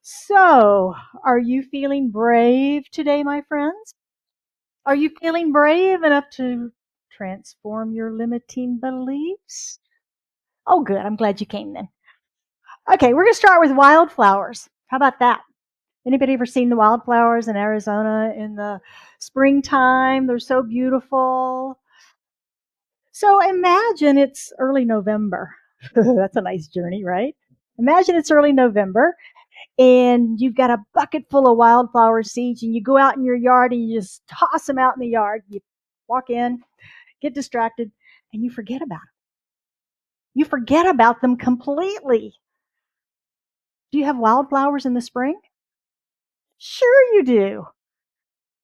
So, are you feeling brave today, my friends? Are you feeling brave enough to transform your limiting beliefs? Oh, good. I'm glad you came then. Okay, we're going to start with wildflowers. How about that? Anybody ever seen the wildflowers in Arizona in the springtime? They're so beautiful. So imagine it's early November. That's a nice journey, right? Imagine it's early November and you've got a bucket full of wildflower seeds and you go out in your yard and you just toss them out in the yard. You walk in, get distracted, and you forget about them. You forget about them completely. Do you have wildflowers in the spring? Sure you do,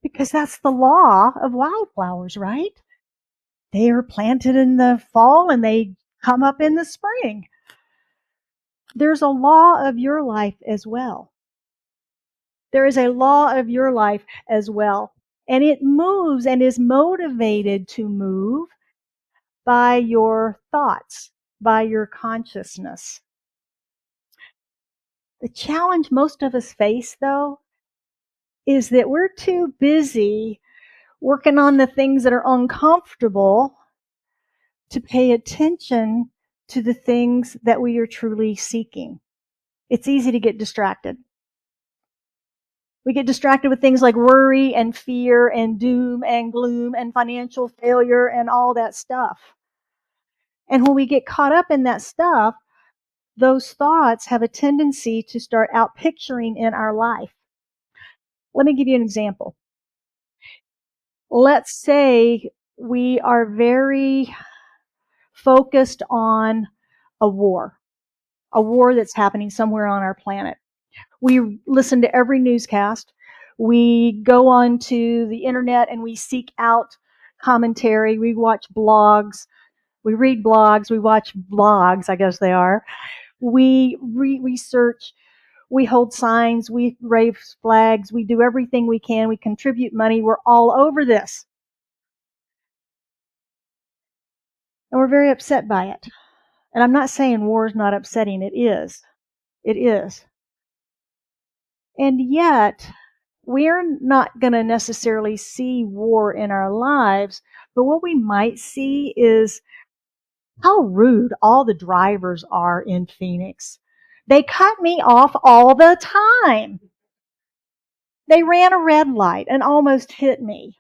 because that's the law of wildflowers, right? They are planted in the fall and they come up in the spring. There's a law of your life as well. There is a law of your life as well. And it moves and is motivated to move by your thoughts, by your consciousness. The challenge most of us face, though, is that we're too busy working on the things that are uncomfortable to pay attention to the things that we are truly seeking. It's easy to get distracted. We get distracted with things like worry and fear and doom and gloom and financial failure and all that stuff. And when we get caught up in that stuff, those thoughts have a tendency to start out picturing in our life. Let me give you an example. Let's say we are very focused on a war that's happening somewhere on our planet. We listen to every newscast. We go on to the internet and we seek out commentary. We watch blogs. We read blogs. We watch blogs, I guess they are. We research. We hold signs. We raise flags. We do everything we can. We contribute money. We're all over this. And we're very upset by it. And I'm not saying war is not upsetting. It is. It is. And yet, we're not going to necessarily see war in our lives, but what we might see is how rude all the drivers are in Phoenix. They cut me off all the time. They ran a red light and almost hit me.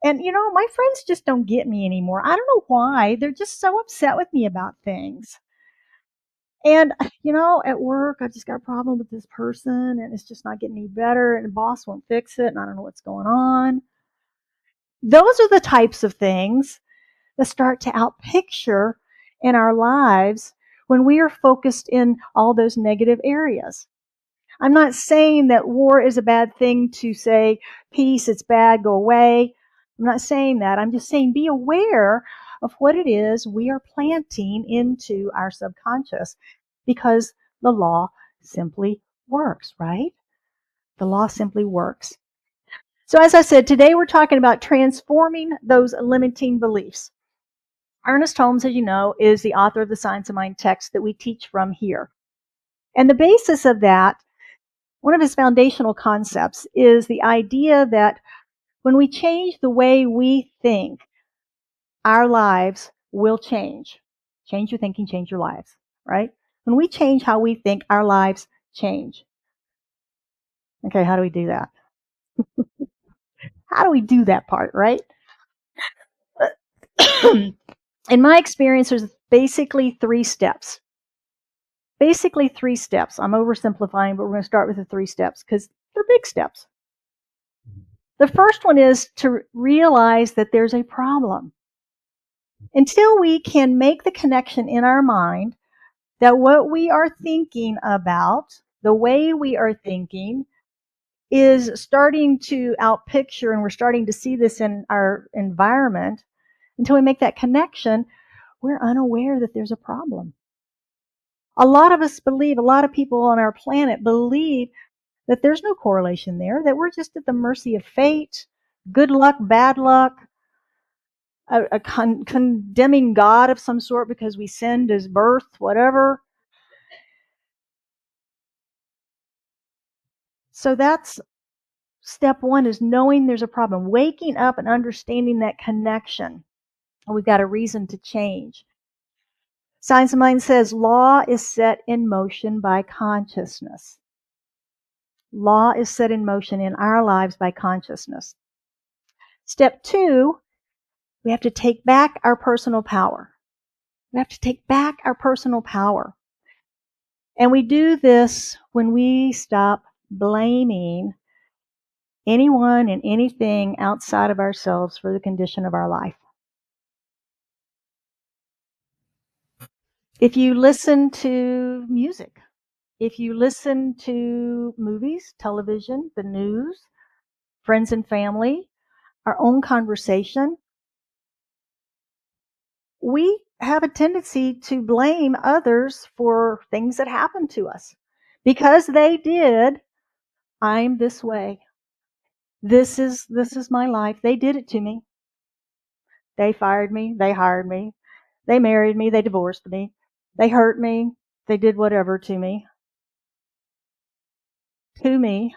And my friends just don't get me anymore. I don't know why. They're just so upset with me about things. And, at work, I just got a problem with this person and it's just not getting any better and the boss won't fix it and I don't know what's going on. Those are the types of things that start to outpicture in our lives when we are focused in all those negative areas. I'm not saying that war is a bad thing to say, peace, it's bad, go away. I'm not saying that. I'm just saying be aware of what it is we are planting into our subconscious because the law simply works, right? The law simply works. So as I said, today we're talking about transforming those limiting beliefs. Ernest Holmes, as you know, is the author of the Science of Mind text that we teach from here. And the basis of that, one of his foundational concepts, is the idea that when we change the way we think, our lives will change. Change your thinking, change your lives, right? When we change how we think, our lives change. Okay, how do we do that? How do we do that part, right? In my experience, there's basically three steps. Basically, three steps. I'm oversimplifying, but we're going to start with the three steps because they're big steps. The first one is to realize that there's a problem. Until we can make the connection in our mind that what we are thinking about, the way we are thinking, is starting to outpicture, and we're starting to see this in our environment, until we make that connection, we're unaware that there's a problem. A lot of us believe, a lot of people on our planet believe that there's no correlation there, that we're just at the mercy of fate, good luck, bad luck, a condemning God of some sort because we sinned as birth, whatever. So that's step one, is knowing there's a problem, waking up and understanding that connection. We've got a reason to change. Science of Mind says law is set in motion by consciousness. Law is set in motion in our lives by consciousness. Step two, we have to take back our personal power. We have to take back our personal power. And we do this when we stop blaming anyone and anything outside of ourselves for the condition of our life. If you listen to music, if you listen to movies, television, the news, friends and family, our own conversation, we have a tendency to blame others for things that happen to us. Because they did, I'm this way. This is my life. They did it to me. They fired me, they hired me, they married me, they divorced me, they hurt me, they did whatever to me. To me.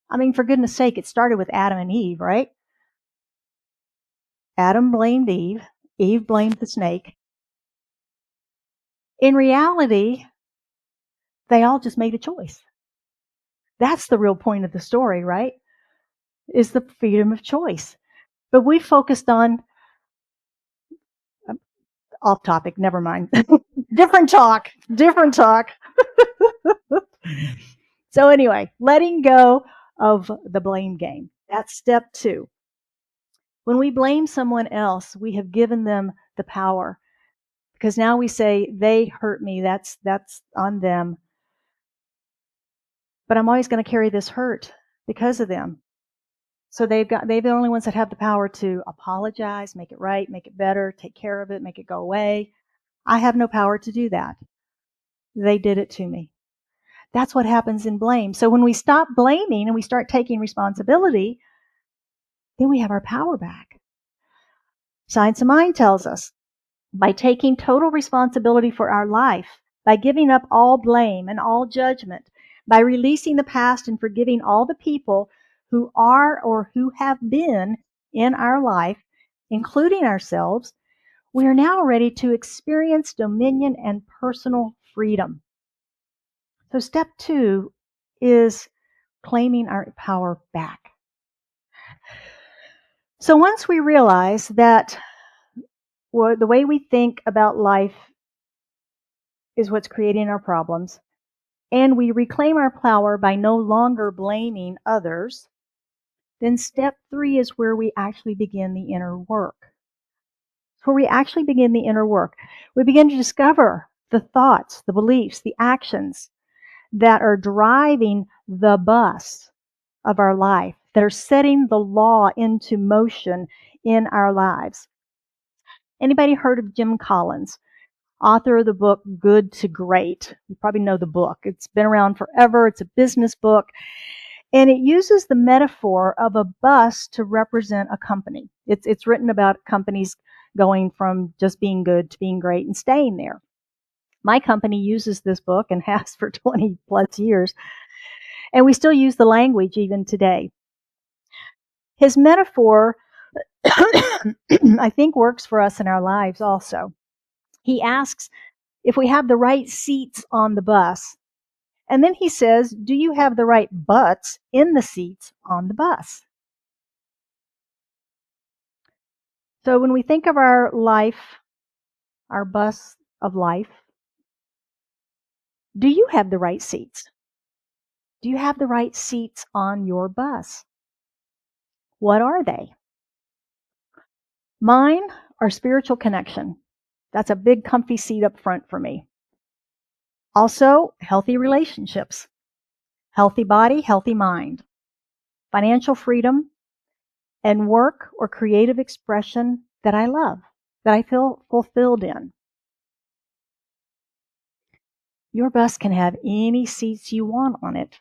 I mean, for goodness sake, it started with Adam and Eve, right? Adam blamed Eve. Eve blamed the snake. In reality, they all just made a choice. That's the real point of the story, right? Is the freedom of choice. But we focused on, off topic, never mind. Different talk. So anyway, letting go of the blame game. That's step two. When we blame someone else, we have given them the power. Because now we say, they hurt me, that's on them. But I'm always going to carry this hurt because of them. So they're the only ones that have the power to apologize, make it right, make it better, take care of it, make it go away. I have no power to do that. They did it to me. That's what happens in blame. So when we stop blaming and we start taking responsibility, then we have our power back. Science of Mind tells us, by taking total responsibility for our life, by giving up all blame and all judgment, by releasing the past and forgiving all the people who are or who have been in our life, including ourselves, we are now ready to experience dominion and personal freedom. So step two is claiming our power back. So once we realize that the way we think about life is what's creating our problems, and we reclaim our power by no longer blaming others, then step three is where we actually begin the inner work. Where we actually begin the inner work. We begin to discover the thoughts, the beliefs, the actions that are driving the bus of our life, that are setting the law into motion in our lives. Anybody heard of Jim Collins, author of the book Good to Great? You probably know the book. It's been around forever. It's a business book. And it uses the metaphor of a bus to represent a company. It's written about companies going from just being good to being great and staying there. My company uses this book and has for 20 plus years. And we still use the language even today. His metaphor, I think, works for us in our lives also. He asks if we have the right seats on the bus. And then he says, do you have the right butts in the seats on the bus? So when we think of our life, our bus of life, do you have the right seats? Do you have the right seats on your bus? What are they? Mine are spiritual connection. That's a big comfy seat up front for me. Also, healthy relationships, healthy body, healthy mind, financial freedom, and work or creative expression that I love, that I feel fulfilled in. Your bus can have any seats you want on it.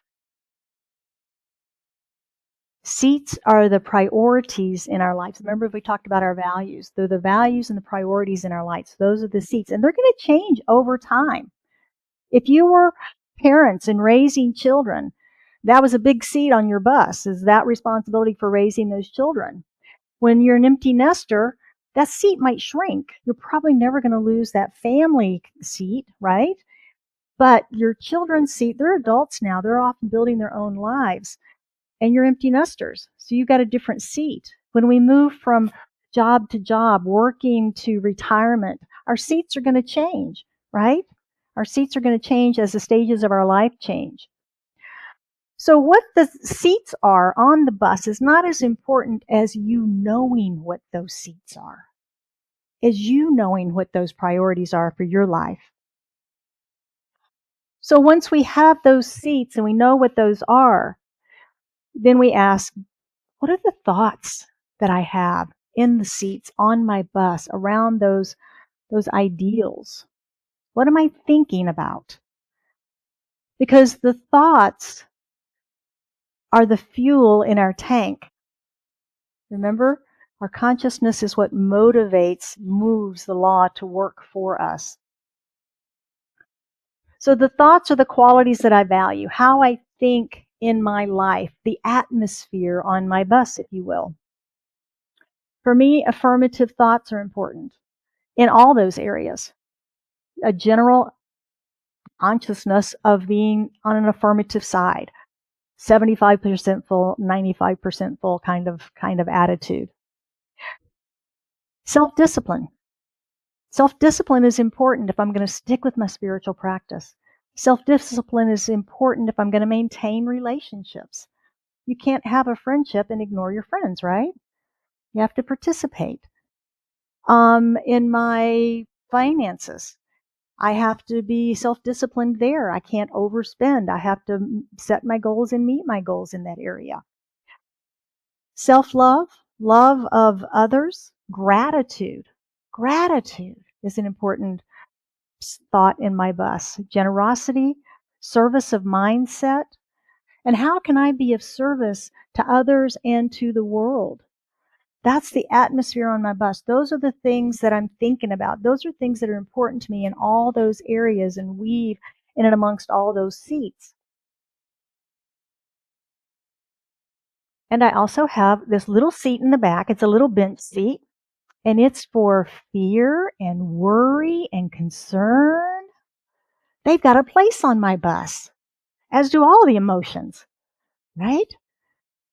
Seats are the priorities in our lives. Remember, we talked about our values. They're the values and the priorities in our lives. Those are the seats, and they're going to change over time. If you were parents in raising children, that was a big seat on your bus, is that responsibility for raising those children. When you're an empty nester, that seat might shrink. You're probably never going to lose that family seat, right? But your children's seat, they're adults now. They're often building their own lives, and you're empty nesters. So you got a different seat. When we move from job to job, working to retirement, our seats are going to change, right? Our seats are going to change as the stages of our life change. So what the seats are on the bus is not as important as you knowing what those seats are, as you knowing what those priorities are for your life. So once we have those seats and we know what those are, then we ask, what are the thoughts that I have in the seats on my bus around those ideals? What am I thinking about? Because the thoughts are the fuel in our tank. Remember, our consciousness is what motivates, moves the law to work for us. So the thoughts are the qualities that I value, how I think in my life, the atmosphere on my bus, if you will. For me, affirmative thoughts are important in all those areas. A general consciousness of being on an affirmative side, 75% full, 95% full kind of attitude. Self-discipline. Self-discipline is important if I'm going to stick with my spiritual practice. Self-discipline is important if I'm going to maintain relationships. You can't have a friendship and ignore your friends, right? You have to participate. In my finances, I have to be self-disciplined there. I can't overspend. I have to set my goals and meet my goals in that area. Self-love, love of others, gratitude. Gratitude is an important thought in my bus. Generosity, service of mindset, and how can I be of service to others and to the world? That's the atmosphere on my bus. Those are the things that I'm thinking about. Those are things that are important to me in all those areas and weave in and amongst all those seats. And I also have this little seat in the back. It's a little bench seat, and it's for fear and worry and concern. They've got a place on my bus, as do all the emotions, right?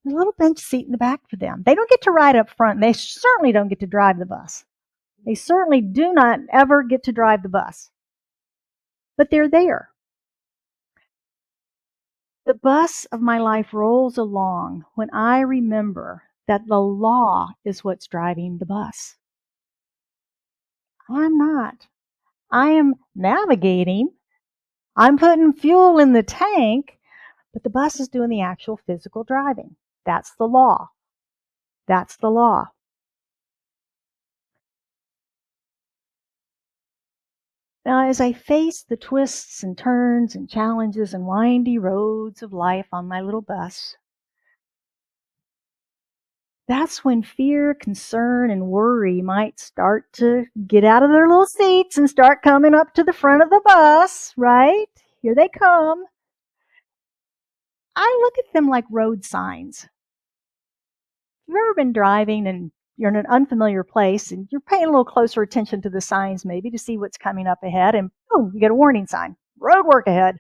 There's a little bench seat in the back for them. They don't get to ride up front. They certainly don't get to drive the bus. They certainly do not ever get to drive the bus. But they're there. The bus of my life rolls along when I remember that the law is what's driving the bus. I'm not. I am navigating. I'm putting fuel in the tank, but the bus is doing the actual physical driving. That's the law. That's the law. Now, as I face the twists and turns and challenges and windy roads of life on my little bus, that's when fear, concern, and worry might start to get out of their little seats and start coming up to the front of the bus, right? Here they come. I look at them like road signs. You've ever been driving and you're in an unfamiliar place and you're paying a little closer attention to the signs maybe to see what's coming up ahead, and boom, you get a warning sign. Road work ahead.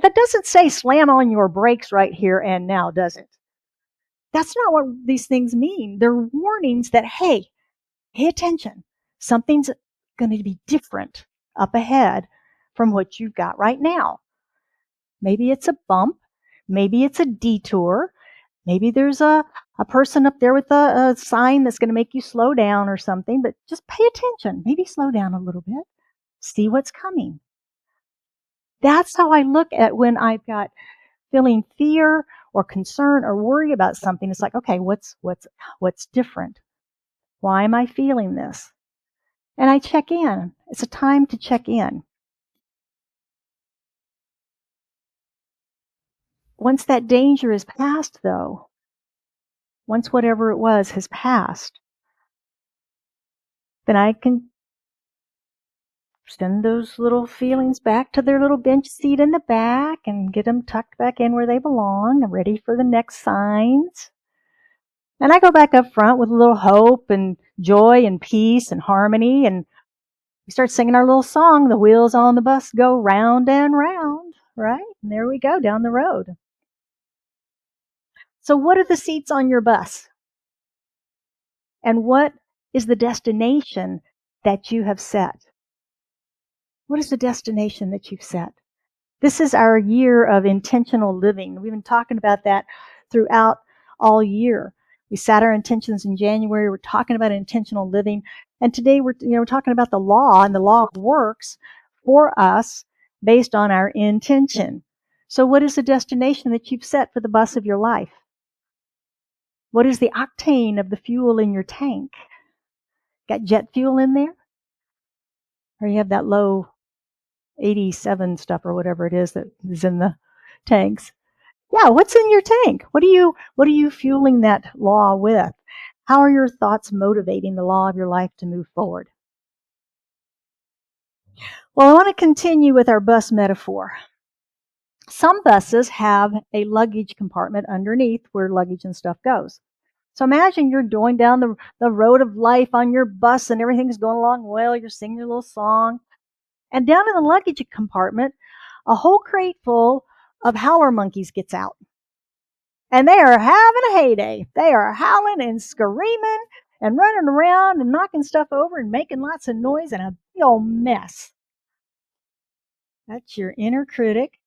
That doesn't say slam on your brakes right here and now, does it? That's not what these things mean. They're warnings that, hey, pay attention. Something's going to be different up ahead from what you've got right now. Maybe it's a bump. Maybe it's a detour. Maybe there's a person up there with a sign that's going to make you slow down or something, but just pay attention. Maybe slow down a little bit. See what's coming. That's how I look at when I've got feeling fear or concern or worry about something. It's like, okay, what's different? Why am I feeling this? And I check in. It's a time to check in. Once that danger is past, though, once whatever it was has passed, then I can send those little feelings back to their little bench seat in the back and get them tucked back in where they belong and ready for the next signs. And I go back up front with a little hope and joy and peace and harmony, and we start singing our little song, "The wheels on the bus go round and round," right? And there we go down the road. So what are the seats on your bus? And what is the destination that you have set? What is the destination that you've set? This is our year of intentional living. We've been talking about that throughout all year. We set our intentions in January. We're talking about intentional living. And today we're talking about the law, and the law works for us based on our intention. So what is the destination that you've set for the bus of your life? What is the octane of the fuel in your tank? Got jet fuel in there? Or you have that low 87 stuff or whatever it is that is in the tanks? Yeah, what's in your tank? What are you fueling that law with? How are your thoughts motivating the law of your life to move forward? Well, I want to continue with our bus metaphor. Some buses have a luggage compartment underneath where luggage and stuff goes. So imagine you're going down the road of life on your bus and everything's going along well. You're singing your little song. And down in the luggage compartment, a whole crate full of howler monkeys gets out. And they are having a heyday. They are howling and screaming and running around and knocking stuff over and making lots of noise and a big old mess. That's your inner critic.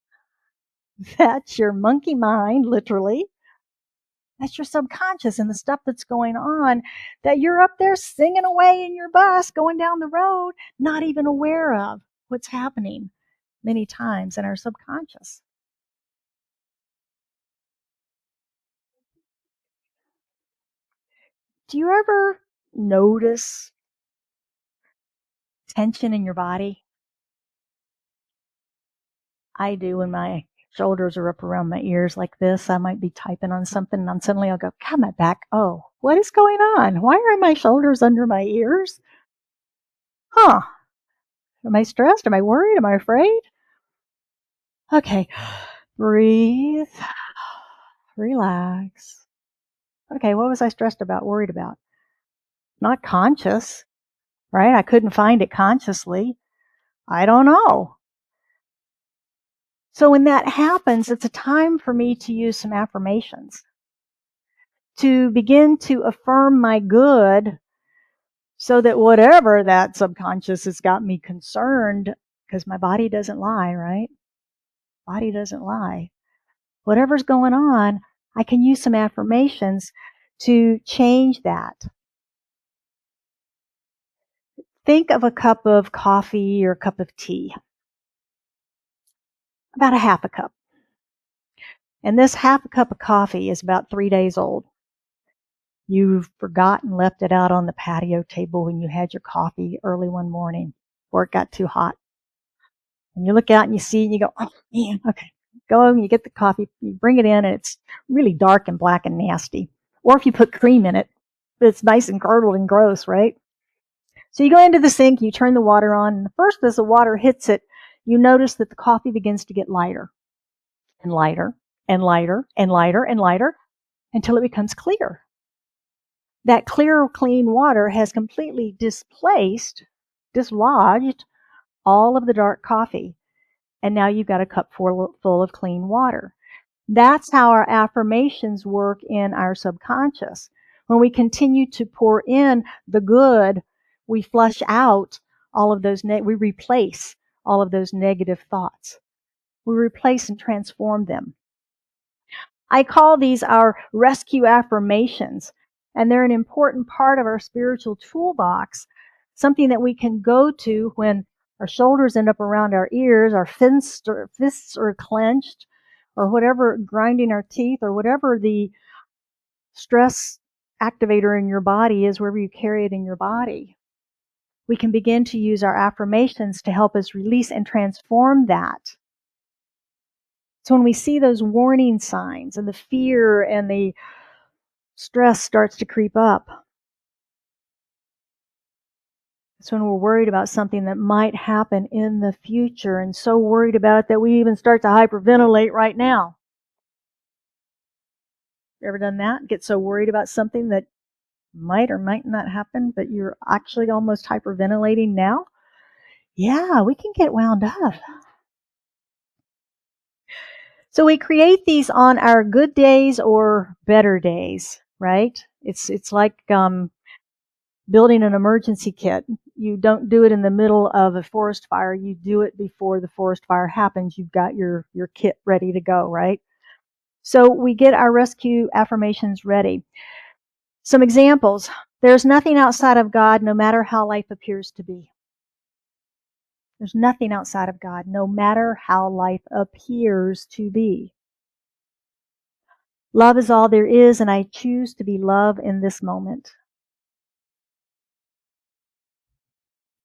That's your monkey mind, literally. That's your subconscious and the stuff that's going on that you're up there singing away in your bus going down the road, not even aware of what's happening many times in our subconscious. Do you ever notice tension in your body? I do when my shoulders are up around my ears like this. I might be typing on something and then suddenly I'll go, God, my back. Oh, what is going on? Why are my shoulders under my ears? Huh. Am I stressed? Am I worried? Am I afraid? Okay. Breathe. Relax. Okay, what was I stressed about, worried about? Not conscious, right? I couldn't find it consciously. I don't know. So when that happens, it's a time for me to use some affirmations to begin to affirm my good so that whatever that subconscious has got me concerned, because my body doesn't lie, right? Body doesn't lie. Whatever's going on, I can use some affirmations to change that. Think of a cup of coffee or a cup of tea, about a half a cup. And this half a cup of coffee is about 3 days old. You've forgotten, left it out on the patio table when you had your coffee early one morning, or it got too hot. And you look out and you see and you go, oh man, okay. Go and you get the coffee, you bring it in and it's really dark and black and nasty. Or if you put cream in it, it's nice and curdled and gross, right? So you go into the sink, you turn the water on, and first as the water hits it, you notice that the coffee begins to get lighter and lighter and lighter and lighter and lighter until it becomes clear. That clear, clean water has completely dislodged all of the dark coffee. And now you've got a cup full of clean water. That's how our affirmations work in our subconscious. When we continue to pour in the good, we flush out all of those, we replace all of those negative thoughts. We replace and transform them. I call these our rescue affirmations, and they're an important part of our spiritual toolbox, something that we can go to when our shoulders end up around our ears, our fists are clenched, or whatever, grinding our teeth, or whatever the stress activator in your body is, wherever you carry it in your body. We can begin to use our affirmations to help us release and transform that. So when we see those warning signs and the fear and the stress starts to creep up, It's when we're worried about something that might happen in the future and so worried about it that we even start to hyperventilate right now. Ever done that? Get so worried about something that might or might not happen, but you're actually almost hyperventilating now? Yeah, we can get wound up. So we create these on our good days or better days, right? It's like building an emergency kit. You don't do it in the middle of a forest fire. You do it before the forest fire happens. You've got your kit ready to go, right? So we get our rescue affirmations ready. Some examples. There's nothing outside of God, no matter how life appears to be. There's nothing outside of God, no matter how life appears to be. Love is all there is, and I choose to be love in this moment.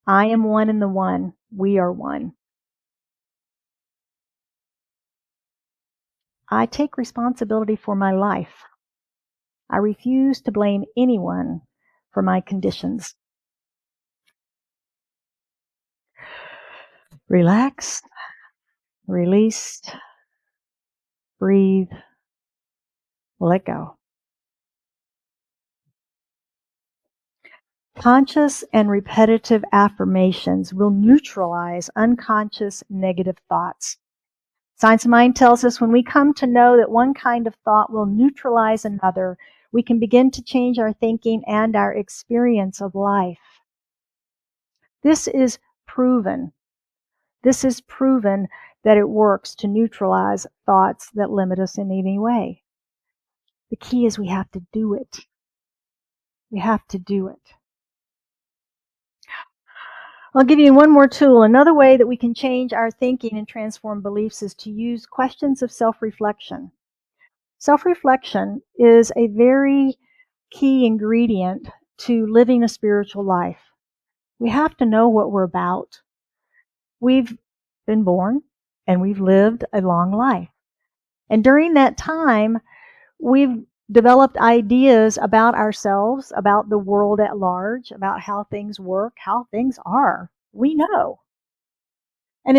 I am one in the one. We are one. I take responsibility for my life. I refuse to blame anyone for my conditions. Relax, release, breathe, let go. Conscious and repetitive affirmations will neutralize unconscious negative thoughts. Science of Mind tells us when we come to know that one kind of thought will neutralize another, we can begin to change our thinking and our experience of life. This is proven. This is proven that it works to neutralize thoughts that limit us in any way. The key is we have to do it. We have to do it. I'll give you one more tool. Another way that we can change our thinking and transform beliefs is to use questions of self-reflection. Self-reflection is a very key ingredient to living a spiritual life. We have to know what we're about. We've been born and we've lived a long life. And during that time, we've developed ideas about ourselves, about the world at large, about how things work, how things are. We know. And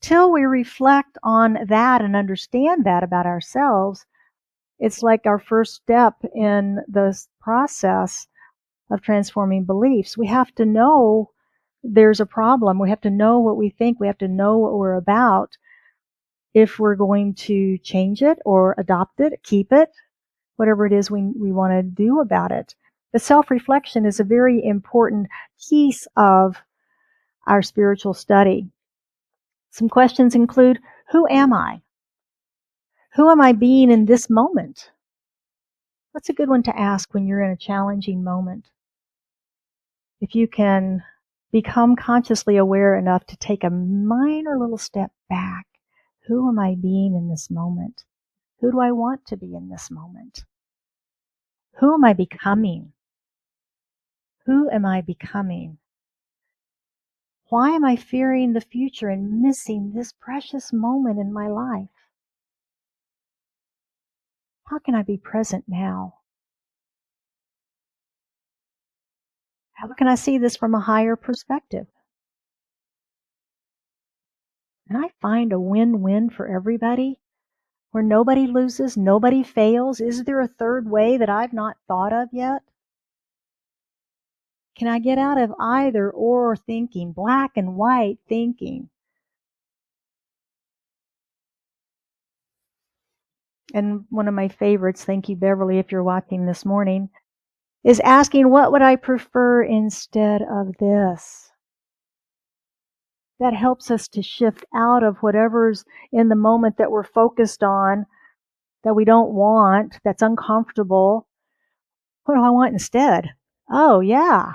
until we reflect on that and understand that about ourselves, it's like our first step in the process of transforming beliefs. We have to know there's a problem. We have to know what we think. We have to know what we're about if we're going to change it or adopt it, keep it, whatever it is we want to do about it. The self-reflection is a very important piece of our spiritual study. Some questions include, who am I? Who am I being in this moment? That's a good one to ask when you're in a challenging moment. If you can become consciously aware enough to take a minor little step back, who am I being in this moment? Who do I want to be in this moment? Who am I becoming? Who am I becoming? Why am I fearing the future and missing this precious moment in my life? How can I be present now? How can I see this from a higher perspective? Can I find a win-win for everybody where nobody loses, nobody fails? Is there a third way that I've not thought of yet? Can I get out of either or thinking, black and white thinking? And one of my favorites, thank you, Beverly, if you're watching this morning, is asking, what would I prefer instead of this? That helps us to shift out of whatever's in the moment that we're focused on, that we don't want, that's uncomfortable. What do I want instead? Oh, yeah.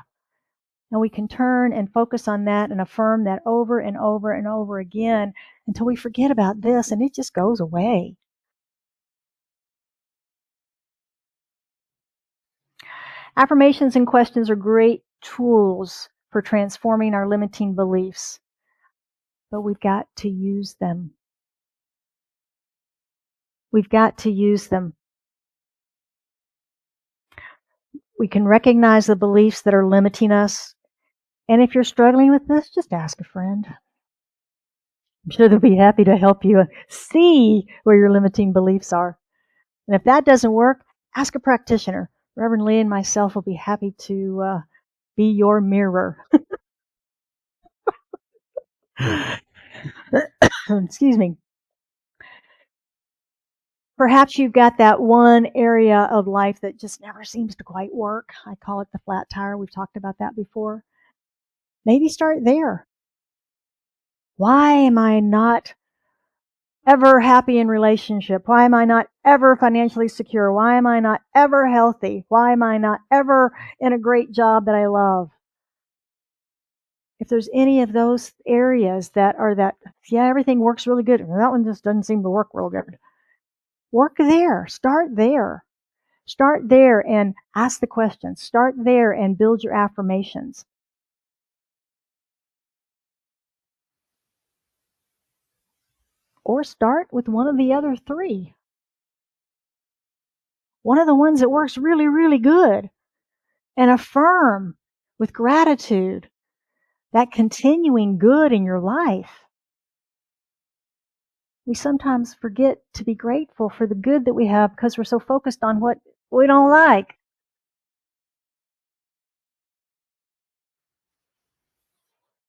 And we can turn and focus on that and affirm that over and over and over again until we forget about this and it just goes away. Affirmations and questions are great tools for transforming our limiting beliefs, but we've got to use them. We've got to use them. We can recognize the beliefs that are limiting us And if you're struggling with this, just ask a friend. I'm sure they'll be happy to help you see where your limiting beliefs are. And if that doesn't work, ask a practitioner. Reverend Lee and myself will be happy to be your mirror. Excuse me. Perhaps you've got that one area of life that just never seems to quite work. I call it the flat tire. We've talked about that before. Maybe start there. Why am I not ever happy in relationship? Why am I not ever financially secure? Why am I not ever healthy? Why am I not ever in a great job that I love? If there's any of those areas that are that, yeah, everything works really good, that one just doesn't seem to work real good. Work there. Start there. Start there and ask the questions. Start there and build your affirmations. Or start with one of the other three. One of the ones that works really, really good. And affirm with gratitude that continuing good in your life. We sometimes forget to be grateful for the good that we have because we're so focused on what we don't like.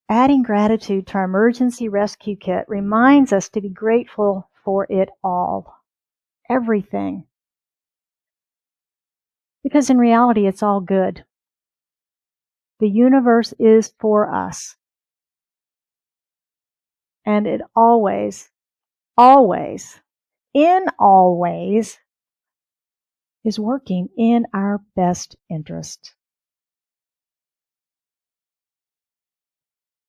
Adding gratitude to our emergency rescue kit reminds us to be grateful for it all. Everything. Because in reality, it's all good. The universe is for us. And it always, always, in all ways, is working in our best interest.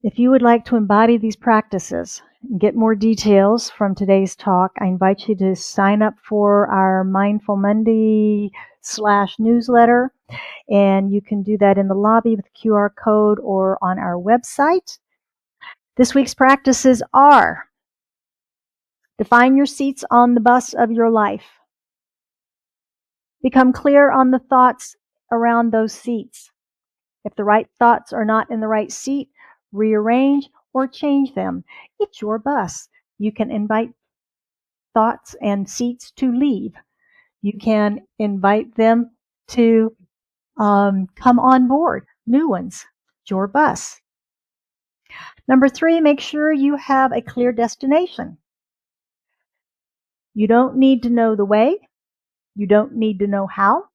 If you would like to embody these practices and get more details from today's talk, I invite you to sign up for our Mindful Monday /newsletter. And you can do that in the lobby with the QR code or on our website. This week's practices are: define your seats on the bus of your life. Become clear on the thoughts around those seats. If the right thoughts are not in the right seat, rearrange or change them. It's your bus. You can invite thoughts and seats to leave. You can invite them to come on board, new ones. It's your bus. Number 3, make sure you have a clear destination. You don't need to know the way. You don't need to know how.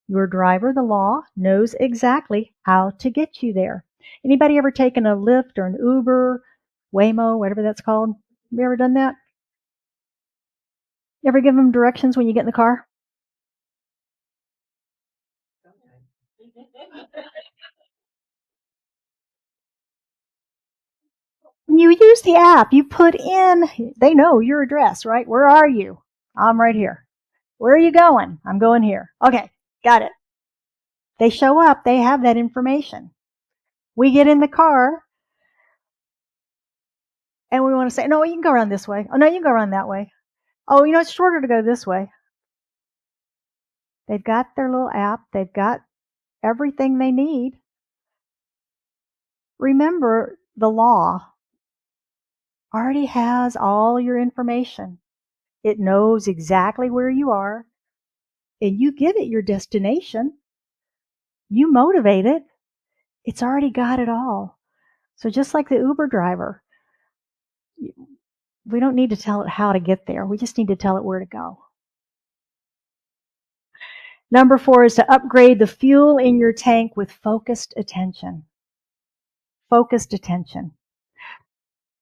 Your driver, the law, knows exactly how to get you there. Anybody ever taken a Lyft or an Uber, Waymo, whatever that's called? Have you ever done that? You ever give them directions when you get in the car? When you use the app, you put in, they know your address, right? Where are you? I'm right here. Where are you going? I'm going here. Okay, got it. They show up, they have that information. We get in the car and we want to say, no, you can go around this way. Oh, no, you can go around that way. Oh, it's shorter to go this way. They've got their little app. They've got everything they need. Remember, the law already has all your information. It knows exactly where you are, and you give it your destination. You motivate it. It's already got it all. So just like the Uber driver, we don't need to tell it how to get there. We just need to tell it where to go. Number 4 is to upgrade the fuel in your tank with focused attention. Focused attention.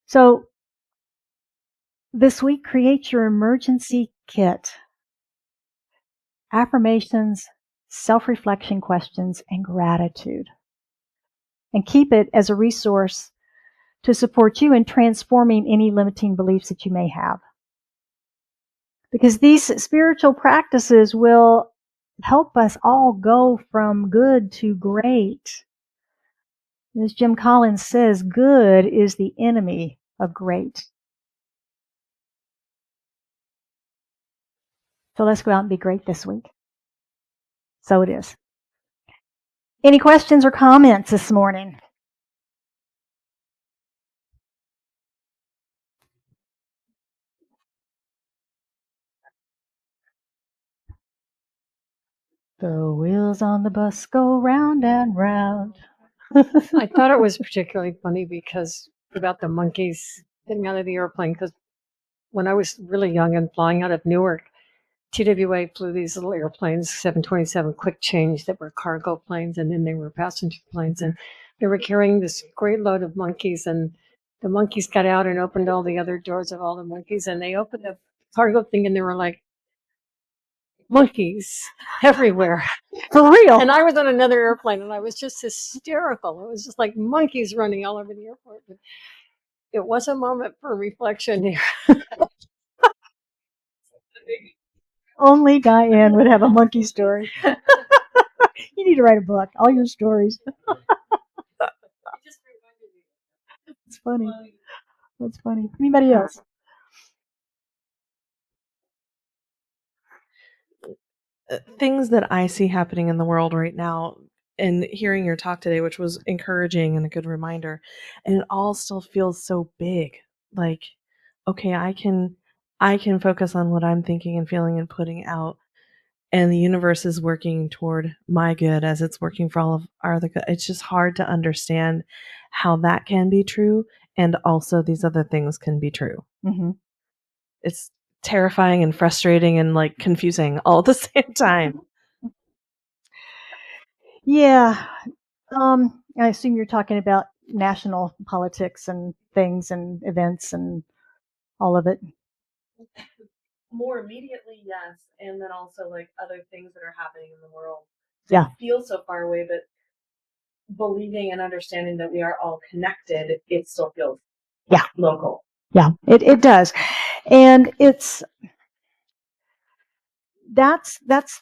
So this week, create your emergency kit. Affirmations, self-reflection questions, and gratitude. And keep it as a resource to support you in transforming any limiting beliefs that you may have. Because these spiritual practices will help us all go from good to great. As Jim Collins says, good is the enemy of great. So let's go out and be great this week. So it is. Any questions or comments this morning? The wheels on the bus go round and round. I thought it was particularly funny because about the monkeys getting out of the airplane, because when I was really young and flying out of Newark, TWA flew these little airplanes, 727 quick change, that were cargo planes, and then they were passenger planes, and they were carrying this great load of monkeys, and the monkeys got out and opened all the other doors of all the monkeys, and they opened the cargo thing, and there were like monkeys everywhere. For real. And I was on another airplane, and I was just hysterical. It was just like monkeys running all over the airport. But it was a moment for reflection here. Only Diane would have a monkey story. You need to write a book. All your stories. It's funny. That's funny. Anybody else? Things that I see happening in the world right now, and hearing your talk today, which was encouraging and a good reminder, and it all still feels so big. Like, okay, I can focus on what I'm thinking and feeling and putting out, and the universe is working toward my good as it's working for all of our other good. It's just hard to understand how that can be true, and also these other things can be true. Mm-hmm. It's terrifying and frustrating and like confusing all at the same time. Yeah. I assume you're talking about national politics and things and events and all of it. More immediately, yes, and then also like other things that are happening in the world. Yeah. It feels so far away, but believing and understanding that we are all connected, it still feels local. Yeah, it does. And that's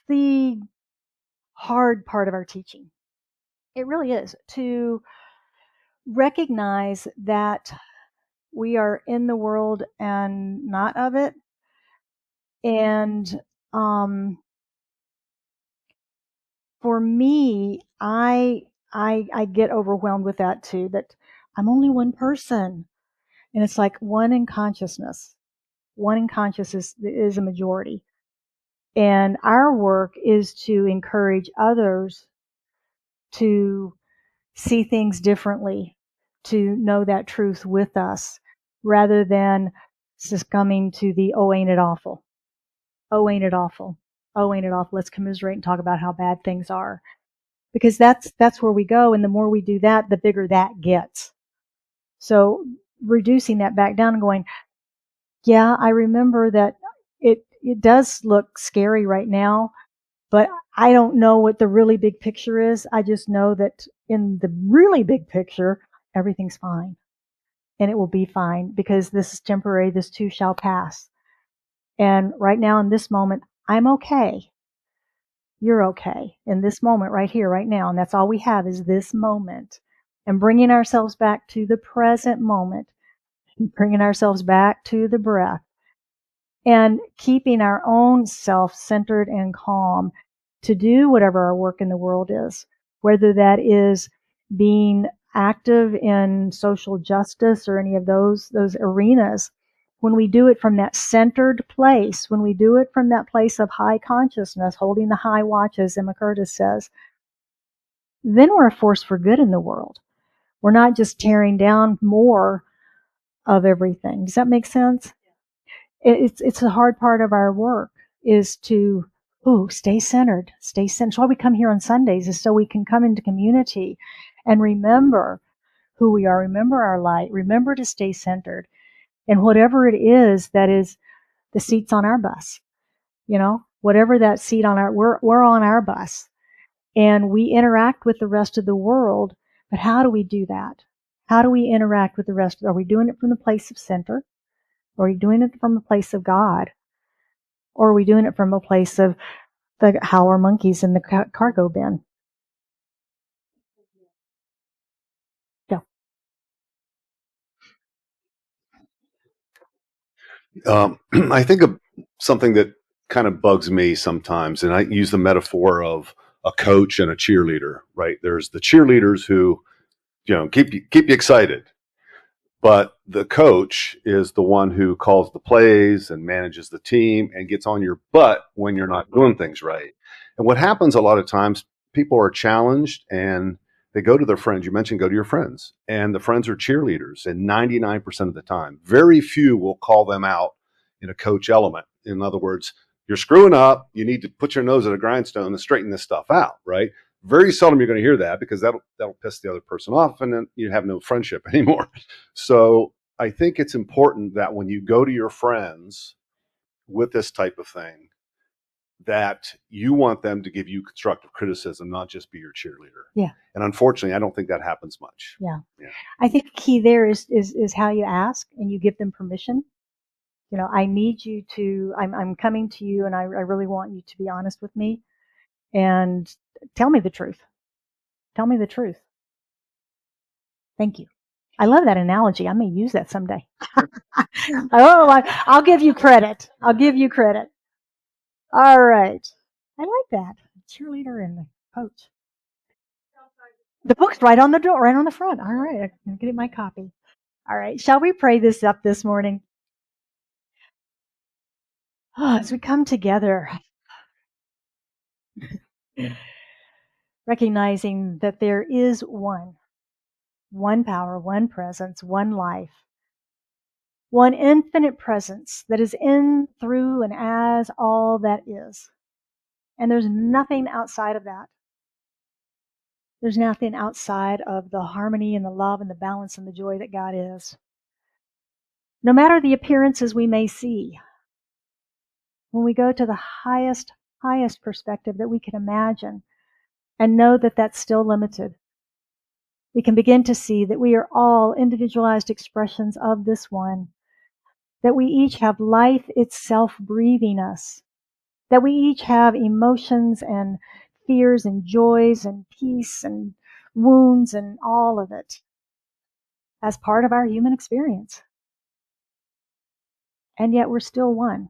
the hard part of our teaching. It really is, to recognize that we are in the world and not of it. And for me, I get overwhelmed with that too, that I'm only one person. And it's like one in consciousness. One in consciousness is a majority. And our work is to encourage others to see things differently, to know that truth with us, rather than succumbing to the, oh, ain't it awful? Oh, ain't it awful? Oh, ain't it awful? Let's commiserate and talk about how bad things are. Because that's where we go. And the more we do that, the bigger that gets. So reducing that back down and going, yeah, I remember that it does look scary right now, but I don't know what the really big picture is. I just know that in the really big picture, everything's fine. And it will be fine, because this is temporary. This too shall pass. And right now, in this moment, I'm okay. You're okay in this moment right here, right now. And that's all we have, is this moment. And bringing ourselves back to the present moment, bringing ourselves back to the breath, and keeping our own self centered and calm to do whatever our work in the world is, whether that is being active in social justice or any of those arenas. When we do it from that centered place, when we do it from that place of high consciousness, holding the high watch, as Emma Curtis says, then we're a force for good in the world. We're not just tearing down more of everything. Does that make sense? It's a hard part of our work, is to stay centered, stay centered. That's why we come here on Sundays, is so we can come into community and remember who we are, remember our light, remember to stay centered. And whatever it is that is the seats on our bus, whatever that seat on we're on our bus, and we interact with the rest of the world. But how do we do that? How do we interact with the rest? Are we doing it from the place of center? Are we doing it from a place of God? Or are we doing it from a place of the how are monkeys in the cargo bin? Yeah. I think of something that kind of bugs me sometimes, and I use the metaphor of a coach and a cheerleader, right? There's the cheerleaders who, keep you excited, But the coach is the one who calls the plays and manages the team and gets on your butt when you're not doing things right. And what happens a lot of times, people are challenged and they go to their friends. You mentioned go to your friends, and the friends are cheerleaders. And 99% of the time, very few will call them out in a coach element. In other words, you're screwing up. You need to put your nose at a grindstone and straighten this stuff out, right? Very seldom you're going to hear that, because that'll piss the other person off, and then you have no friendship anymore. So I think it's important that when you go to your friends with this type of thing, that you want them to give you constructive criticism, not just be your cheerleader. Yeah. And unfortunately, I don't think that happens much. Yeah. Yeah. I think the key there is how you ask and you give them permission. I need you to, I'm coming to you, and I really want you to be honest with me and tell me the truth. Tell me the truth. Thank you. I love that analogy. I may use that someday. I'll give you credit. I'll give you credit. All right. I like that. Cheerleader and the coach. The book's right on the door, right on the front. All right. I'm getting my copy. All right. Shall we pray this up this morning? As we come together, recognizing that there is one power, one presence, one life, one infinite presence that is in, through, and as all that is. And there's nothing outside of that. There's nothing outside of the harmony and the love and the balance and the joy that God is. No matter the appearances we may see, when we go to the highest perspective that we can imagine and know that that's still limited, we can begin to see that we are all individualized expressions of this one, that we each have life itself breathing us, that we each have emotions and fears and joys and peace and wounds and all of it as part of our human experience. And yet we're still one,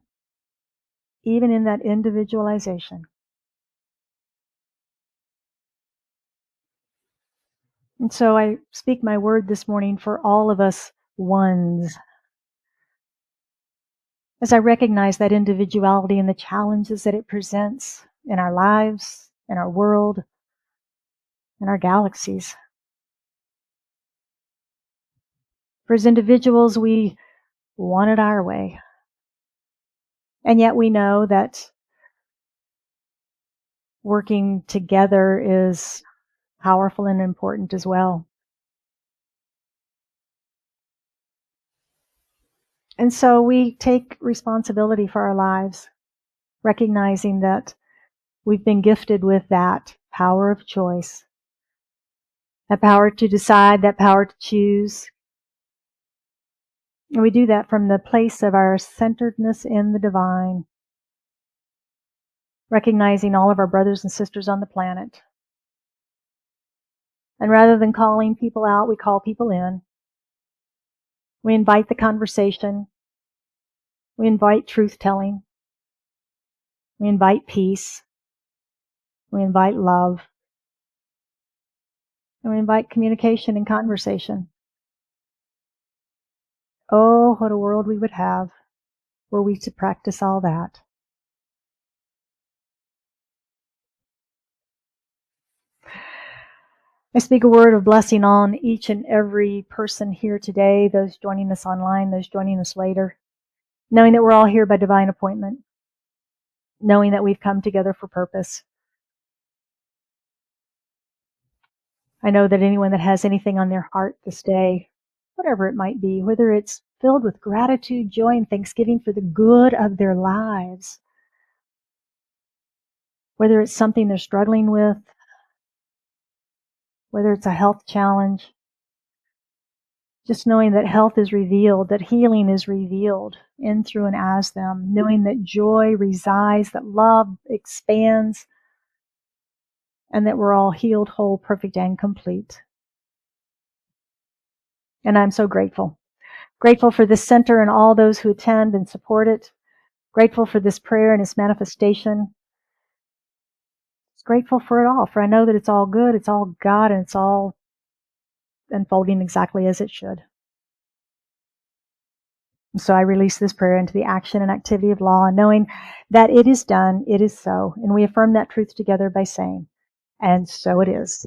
even in that individualization. And so I speak my word this morning for all of us ones, as I recognize that individuality and the challenges that it presents in our lives, in our world, in our galaxies. For as individuals, we want it our way. And yet we know that working together is powerful and important as well. And so we take responsibility for our lives, recognizing that we've been gifted with that power of choice, that power to decide, that power to choose. And we do that from the place of our centeredness in the divine, recognizing all of our brothers and sisters on the planet. And rather than calling people out, we call people in. We invite the conversation. We invite truth-telling. We invite peace. We invite love. And we invite communication and conversation. Oh, what a world we would have were we to practice all that. I speak a word of blessing on each and every person here today, those joining us online, those joining us later, knowing that we're all here by divine appointment, knowing that we've come together for purpose. I know that anyone that has anything on their heart this day, whatever it might be, whether it's filled with gratitude, joy, and thanksgiving for the good of their lives, whether it's something they're struggling with, whether it's a health challenge, just knowing that health is revealed, that healing is revealed in, through, and as them, knowing that joy resides, that love expands, and that we're all healed, whole, perfect, and complete. And I'm so grateful. Grateful for this center and all those who attend and support it. Grateful for this prayer and its manifestation. Grateful for it all, for I know that it's all good, it's all God, and it's all unfolding exactly as it should. So I release this prayer into the action and activity of law, knowing that it is done, it is so. And we affirm that truth together by saying, and so it is.